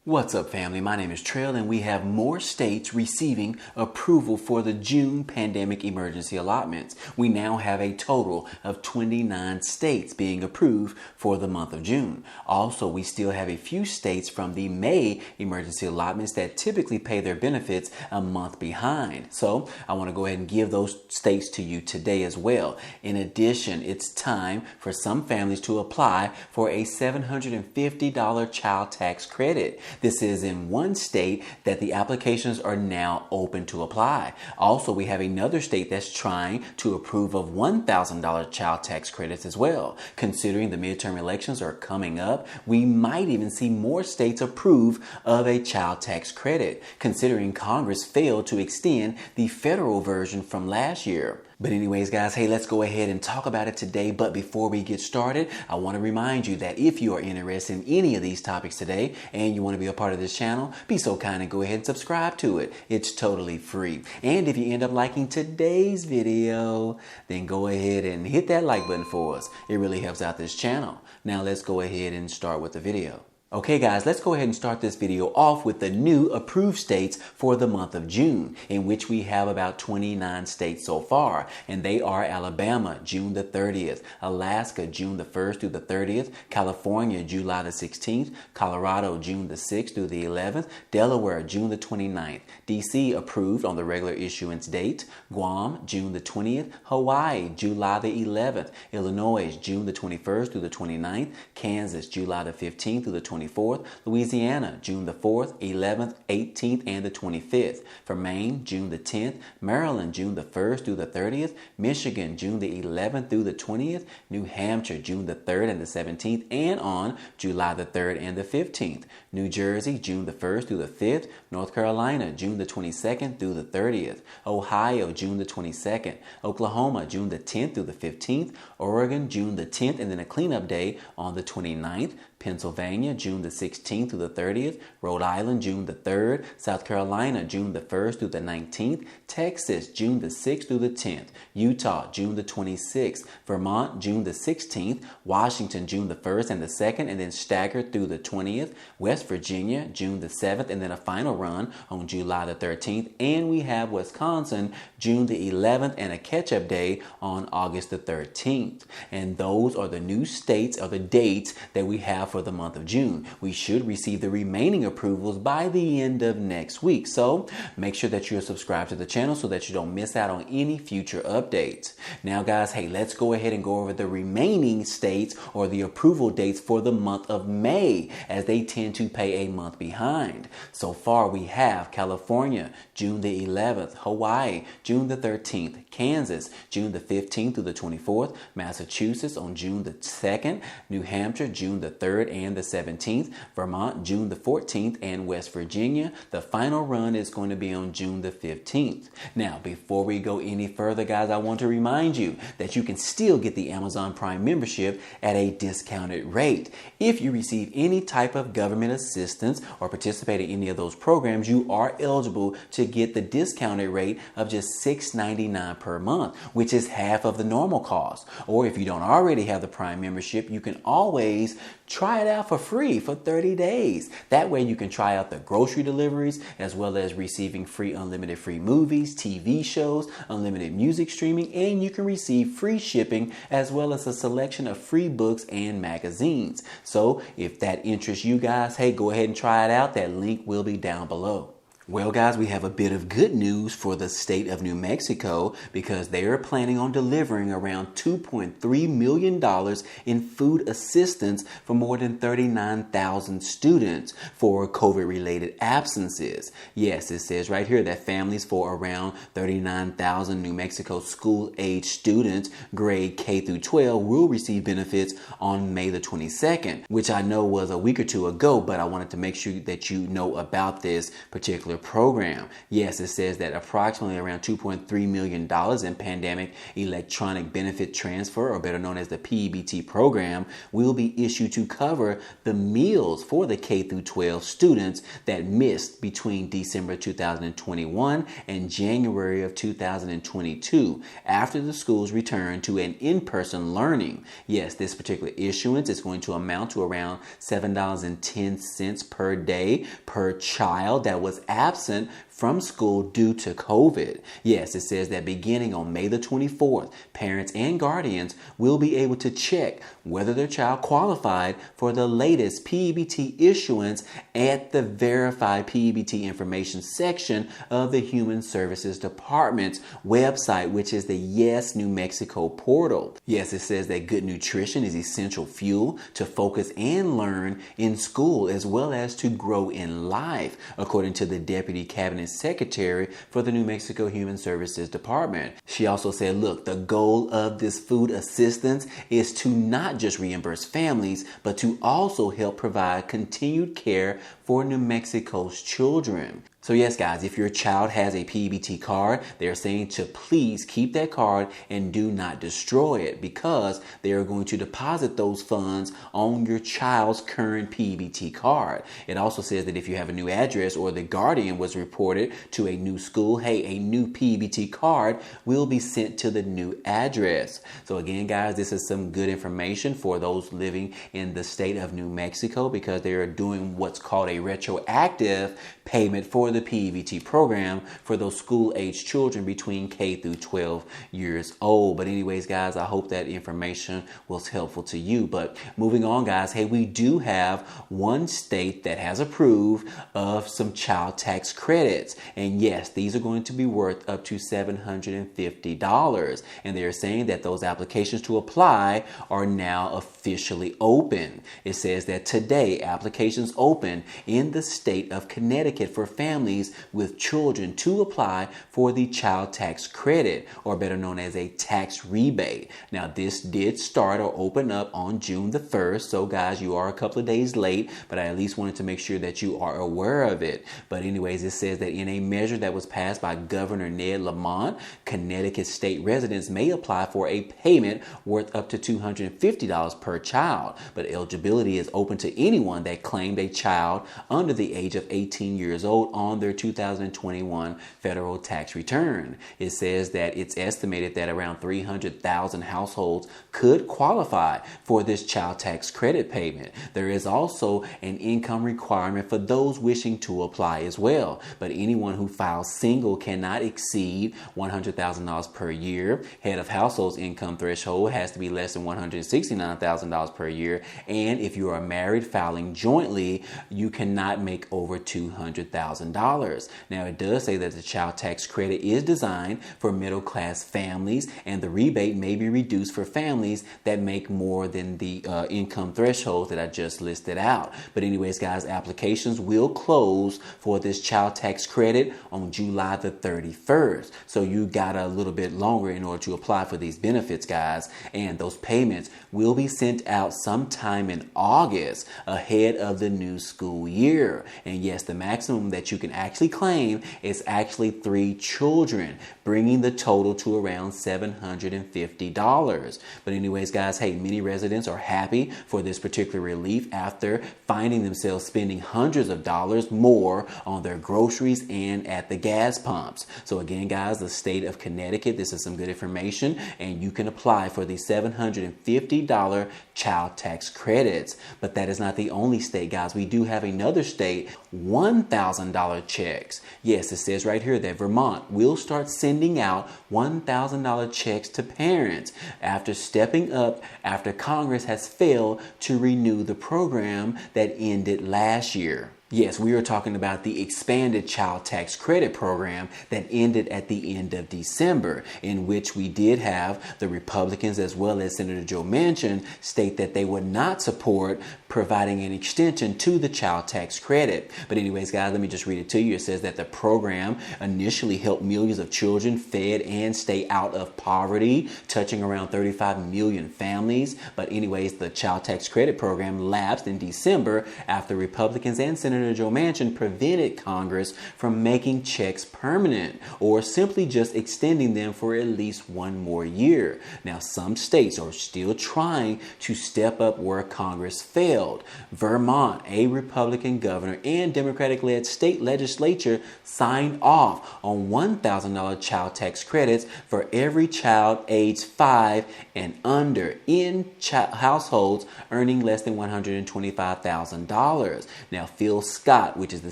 What's up, family? My name is Trail, and we have more states receiving approval for the June pandemic emergency allotments. We now have a total of 29 states being approved for the month of June. Also, we still have a few states from the May emergency allotments that typically pay their benefits a month behind. So I want to go ahead and give those states to you today as well. In addition, it's time for some families to apply for a $750 child tax credit. This is in one state that the applications are now open to apply. Also, we have another state that's trying to approve of $1,000 child tax credits as well. Considering the midterm elections are coming up, we might even see more states approve of a child tax credit, considering Congress failed to extend the federal version from last year. But anyways, guys, hey, let's go ahead and talk about it today. But before we get started, I want to remind you that if you are interested in any of these topics today and you want to be a part of this channel, be so kind and go ahead and subscribe to it. It's totally free. And if you end up liking today's video, then go ahead and hit that like button for us. It really helps out this channel. Now let's go ahead and start with the video. Okay guys, let's go ahead and start this video off with the new approved states for the month of June, in which we have about 29 states so far. And they are Alabama, June the 30th, Alaska, June the 1st through the 30th, California, July the 16th, Colorado, June the 6th through the 11th, Delaware, June the 29th, DC approved on the regular issuance date, Guam, June the 20th, Hawaii, July the 11th, Illinois, June the 21st through the 29th, Kansas, July the 15th through the 24th, Louisiana, June the 4th, 11th, 18th, and the 25th. For Maine, June the 10th, Maryland, June the 1st through the 30th, Michigan, June the 11th through the 20th, New Hampshire, June the 3rd and the 17th, and on July the 3rd and the 15th. New Jersey, June the 1st through the 5th, North Carolina, June the 22nd through the 30th, Ohio, June the 22nd, Oklahoma, June the 10th through the 15th, Oregon, June the 10th, and then a cleanup day on the 29th, Pennsylvania, June the 16th through the 30th, Rhode Island, June the 3rd, South Carolina, June the 1st through the 19th, Texas, June the 6th through the 10th, Utah, June the 26th, Vermont, June the 16th, Washington, June the 1st and the 2nd, and then staggered through the 20th, West Virginia, June the 7th, and then a final run on July the 13th, and we have Wisconsin, June the 11th, and a catch-up day on August the 13th. And those are the new states or the dates that we have for the month of June. We should receive the remaining approvals by the end of next week. So make sure that you're subscribed to the channel so that you don't miss out on any future updates. Now guys, hey, let's go ahead and go over the remaining states or the approval dates for the month of May, as they tend to pay a month behind. So far we have California, June the 11th, Hawaii, June the 13th, Kansas, June the 15th through the 24th, Massachusetts on June the 2nd, New Hampshire, June the 3rd and the 17th, Vermont, June the 14th, and West Virginia. The final run is going to be on June the 15th. Now, before we go any further, guys, I want to remind you that you can still get the Amazon Prime membership at a discounted rate. If you receive any type of government assistance or participate in any of those programs, you are eligible to get the discounted rate of just $6.99 per month, which is half of the normal cost. Or if you don't already have the Prime membership, you can always try it out for free for 30 days. That way you can try out the grocery deliveries, as well as receiving free unlimited free movies, TV shows, unlimited music streaming, and you can receive free shipping, as well as a selection of free books and magazines. So if that interests you guys, hey, go ahead and try it out. That link will be down below. Well, guys, we have a bit of good news for the state of New Mexico, because they are planning on delivering around $2.3 million in food assistance for more than 39,000 students for COVID-related absences. Yes, it says right here that families for around 39,000 New Mexico school-age students, grade K through 12, will receive benefits on May the 22nd, which I know was a week or two ago, but I wanted to make sure that you know about this particular the program. Yes, it says that approximately around $2.3 million in pandemic electronic benefit transfer, or better known as the P-EBT program, will be issued to cover the meals for the K through 12 students that missed between December 2021 and January of 2022 after the schools returned to an in-person learning. Yes, this particular issuance is going to amount to around $7.10 per day per child that was absent from school due to COVID. Yes, it says that beginning on May the 24th, parents and guardians will be able to check whether their child qualified for the latest P-EBT issuance at the verified P-EBT information section of the Human Services Department's website, which is the Yes New Mexico portal. Yes, it says that good nutrition is essential fuel to focus and learn in school as well as to grow in life, according to the Deputy Cabinet Secretary for the New Mexico Human Services Department. She also said, look, the goal of this food assistance is to not just reimburse families, but to also help provide continued care for New Mexico's children. So yes, guys, if your child has a P-EBT card, they're saying to please keep that card and do not destroy it, because they are going to deposit those funds on your child's current P-EBT card. It also says that if you have a new address or the guardian was reported to a new school, hey, a new P-EBT card will be sent to the new address. So again, guys, this is some good information for those living in the state of New Mexico, because they are doing what's called a retroactive payment for the P-EBT program for those school-age children between K through 12 years old. But anyways, guys, I hope that information was helpful to you. But moving on, guys, hey, we do have one state that has approved of some child tax credits. And yes, these are going to be worth up to $750. And they're saying that those applications to apply are now officially open. It says that today, applications open in the state of Connecticut for families with children to apply for the child tax credit, or better known as a tax rebate. Now, this did start or open up on June the 1st. So guys, you are a couple of days late, but I at least wanted to make sure that you are aware of it. But anyways, it says that in a measure that was passed by Governor Ned Lamont, Connecticut state residents may apply for a payment worth up to $250 per child. But eligibility is open to anyone that claimed a child under the age of 18 years old on their 2021 federal tax return. It says that it's estimated that around 300,000 households could qualify for this child tax credit payment. There is also an income requirement for those wishing to apply as well, but anyone who files single cannot exceed $100,000 per year. Head of household's income threshold has to be less than $169,000 per year, and if you are married filing jointly, you cannot make over $200,000. Now, it does say that the child tax credit is designed for middle-class families, and the rebate may be reduced for families that make more than the income threshold that I just listed out. But anyways, guys, applications will close for this child tax credit on July the 31st. So you got a little bit longer in order to apply for these benefits, guys. And those payments will be sent out sometime in August ahead of the new school year. And yes, the maximum that you can actually claim is actually 3 children, bringing the total to around $750. But anyways, guys, hey, many residents are happy for this particular relief after finding themselves spending hundreds of dollars more on their groceries and at the gas pumps. So again, guys, the state of Connecticut, this is some good information, and you can apply for the $750 child tax credits. But that is not the only state, guys. We do have another state, $1,000 checks. Yes, it says right here that Vermont will start sending out $1,000 checks to parents after stepping up after Congress has failed to renew the program that ended last year. Yes, we are talking about the expanded child tax credit program that ended at the end of December, in which we did have the Republicans as well as Senator Joe Manchin state that they would not support providing an extension to the child tax credit. But anyways, guys, let me just read it to you. It says that the program initially helped millions of children fed and stay out of poverty, touching around 35 million families. But anyways, the child tax credit program lapsed in December after Republicans and Senators Senator Joe Manchin prevented Congress from making checks permanent or simply just extending them for at least one more year. Now, some states are still trying to step up where Congress failed. Vermont, a Republican governor and Democratic-led state legislature signed off on $1,000 child tax credits for every child aged 5 and under in households earning less than $125,000. Now, Phil Scott, which is the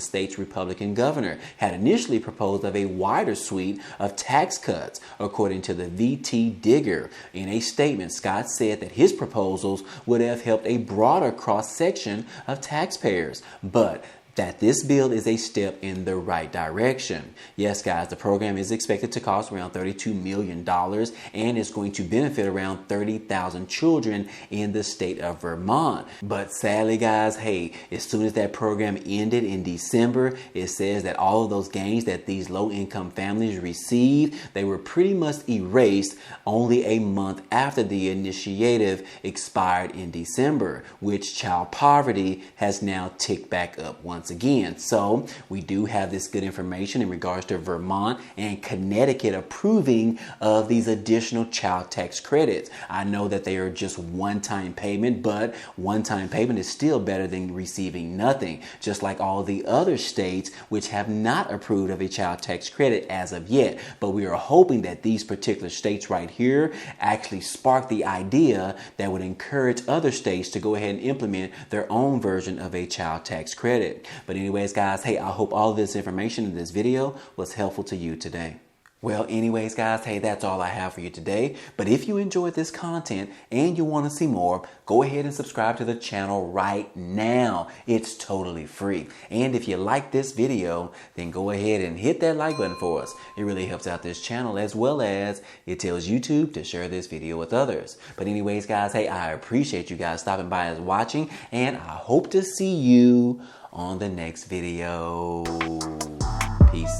state's Republican governor, had initially proposed of a wider suite of tax cuts, according to the VT Digger. In a statement, Scott said that his proposals would have helped a broader cross-section of taxpayers, but that this bill is a step in the right direction. Yes, guys, the program is expected to cost around $32 million and is going to benefit around 30,000 children in the state of Vermont. But sadly, guys, hey, as soon as that program ended in December, it says that all of those gains that these low-income families received, they were pretty much erased only a month after the initiative expired in December, which child poverty has now ticked back up once again. So we do have this good information in regards to Vermont and Connecticut approving of these additional child tax credits. I know that they are just one-time payment, but one-time payment is still better than receiving nothing, just like all the other states which have not approved of a child tax credit as of yet. But we are hoping that these particular states right here actually spark the idea that would encourage other states to go ahead and implement their own version of a child tax credit. But anyways, guys, hey, I hope all of this information in this video was helpful to you today. Well, anyways, guys, hey, that's all I have for you today. But if you enjoyed this content and you want to see more, go ahead and subscribe to the channel right now. It's totally free. And if you like this video, then go ahead and hit that like button for us. It really helps out this channel, as well as it tells YouTube to share this video with others. But anyways, guys, hey, I appreciate you guys stopping by and watching, and I hope to see you on the next video. Peace.